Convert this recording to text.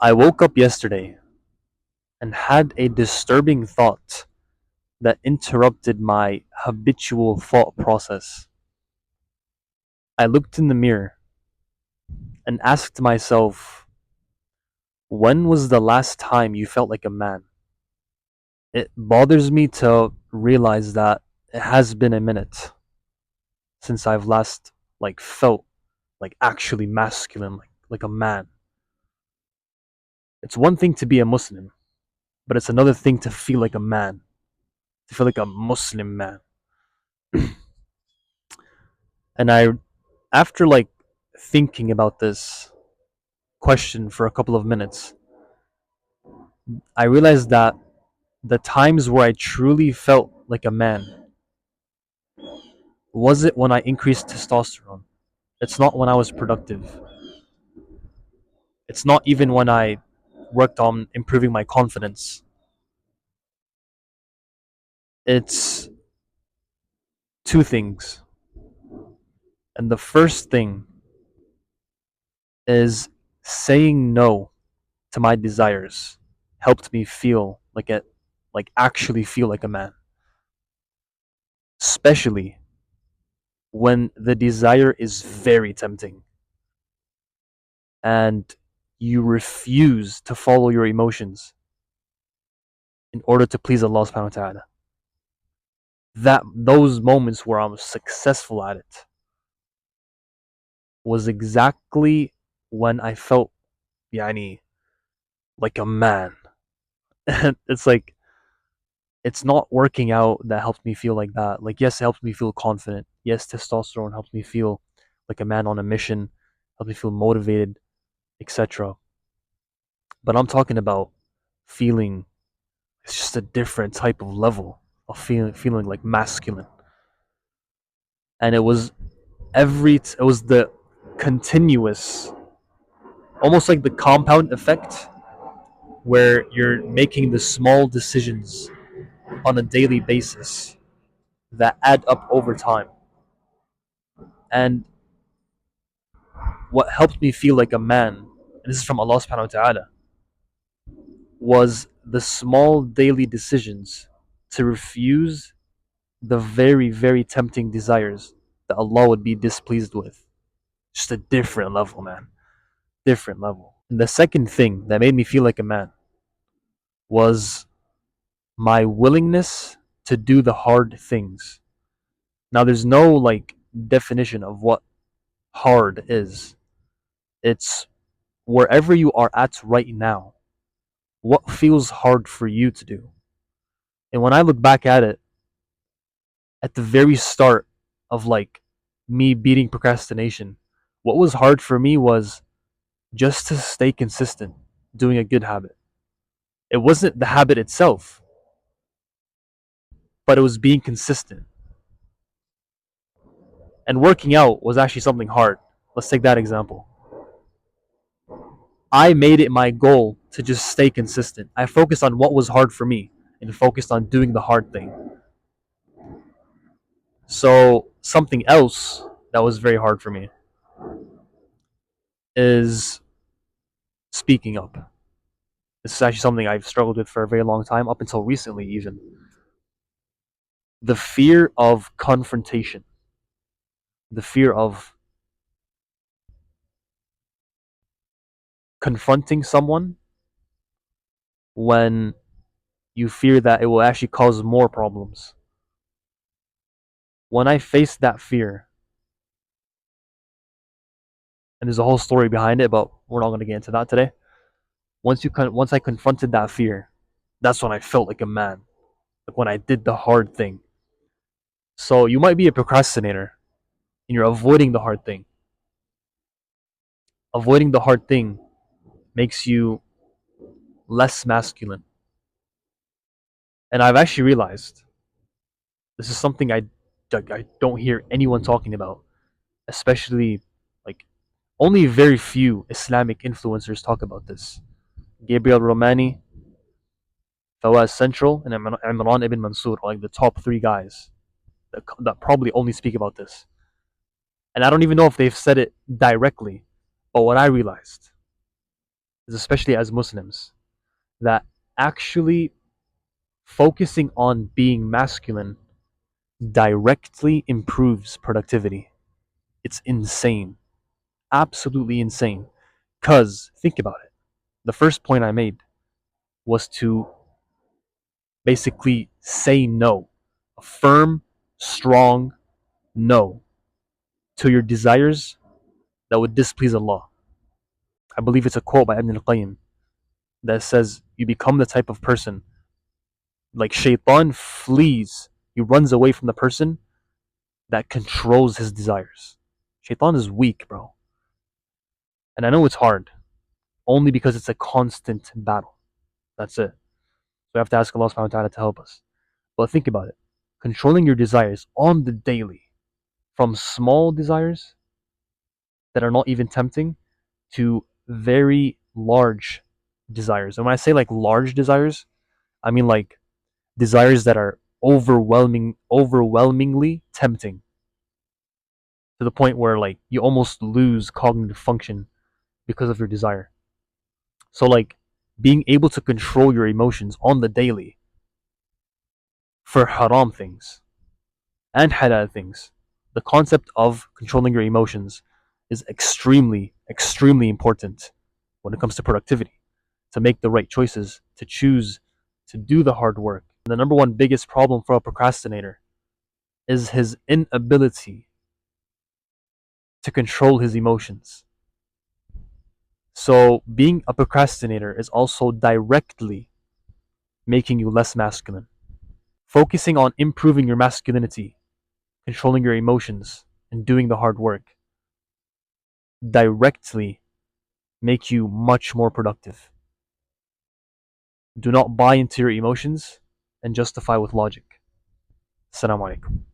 I woke up yesterday and had a disturbing thought that interrupted my habitual thought process. I looked in the mirror and asked myself, when was the last time you felt like a man? It bothers me to realize that it has been a minute since I've last felt actually masculine, like a man. It's one thing to be a Muslim, but it's another thing to feel like a man, to feel like a Muslim man. And after thinking about this question for a couple of minutes, I realized that the times where I truly felt like a man was it when I increased testosterone. It's not when I was productive. It's not even when I worked on improving my confidence. It's two things. And the first thing is saying no to my desires helped me feel actually feel like a man. Especially when the desire is very tempting and you refuse to follow your emotions in order to please Allah subhanahu wa ta'ala. Those moments where I'm successful at it was exactly when I felt yani like a man. And it's not working out that helps me feel like that. Like, yes, it helps me feel confident. Yes, testosterone helps me feel like a man on a mission, helps me feel motivated, etc. But I'm talking about feeling, it's just a different type of level of feeling like masculine. And it was the continuous, almost like the compound effect where you're making the small decisions on a daily basis that add up over time. And what helped me feel like a man, and this is from Allah subhanahu wa ta'ala, was the small daily decisions to refuse the very, very tempting desires that Allah would be displeased with. Just a different level, man. Different level. And the second thing that made me feel like a man was my willingness to do the hard things. Now, there's no definition of what hard is. It's wherever you are at right now, what feels hard for you to do. And when I look back at the very start of me beating procrastination, what was hard for me was just to stay consistent doing a good habit. It wasn't the habit itself, but it was being consistent. And working out was actually something hard. Let's take that example. I made it my goal to just stay consistent. I focused on what was hard for me and focused on doing the hard thing. So, something else that was very hard for me is speaking up. This is actually something I've struggled with for a very long time, up until recently, even. The fear of confrontation, the fear of confronting someone when you fear that it will actually cause more problems. When I faced that fear, and there's a whole story behind it, but we're not going to get into that today. Once I confronted that fear, that's when I felt like a man. Like when I did the hard thing. So you might be a procrastinator and you're avoiding the hard thing. Avoiding the hard thing makes you less masculine. And I've actually realized this is something I don't hear anyone talking about, especially like only very few Islamic influencers talk about this. Gabriel Romani, Fawaz Central, and Imran ibn Mansour are like the top three guys that probably only speak about this. And I don't even know if they've said it directly, but what I realized especially as Muslims, that actually focusing on being masculine directly improves productivity. It's insane. Absolutely insane. Because, think about it. The first point I made was to basically say no. A firm, strong no to your desires that would displease Allah. I believe it's a quote by Ibn al-Qayyim that says, you become the type of person, like shaitan flees, he runs away from the person that controls his desires. Shaitan is weak, bro. And I know it's hard, only because it's a constant battle. That's it. So we have to ask Allah subhanahu wa ta'ala to help us. But think about it. Controlling your desires on the daily, from small desires that are not even tempting to very large desires. And when I say like large desires, I mean like desires that are overwhelmingly tempting to the point where like you almost lose cognitive function because of your desire. So like being able to control your emotions on the daily for haram things and halal things. The concept of controlling your emotions is extremely important when it comes to productivity, to make the right choices, to choose to do the hard work. And the number one biggest problem for a procrastinator is his inability to control his emotions. So, being a procrastinator is also directly making you less masculine. Focusing on improving your masculinity, controlling your emotions, and doing the hard work directly make you much more productive. Do not buy into your emotions and justify with logic. Assalamu alaikum.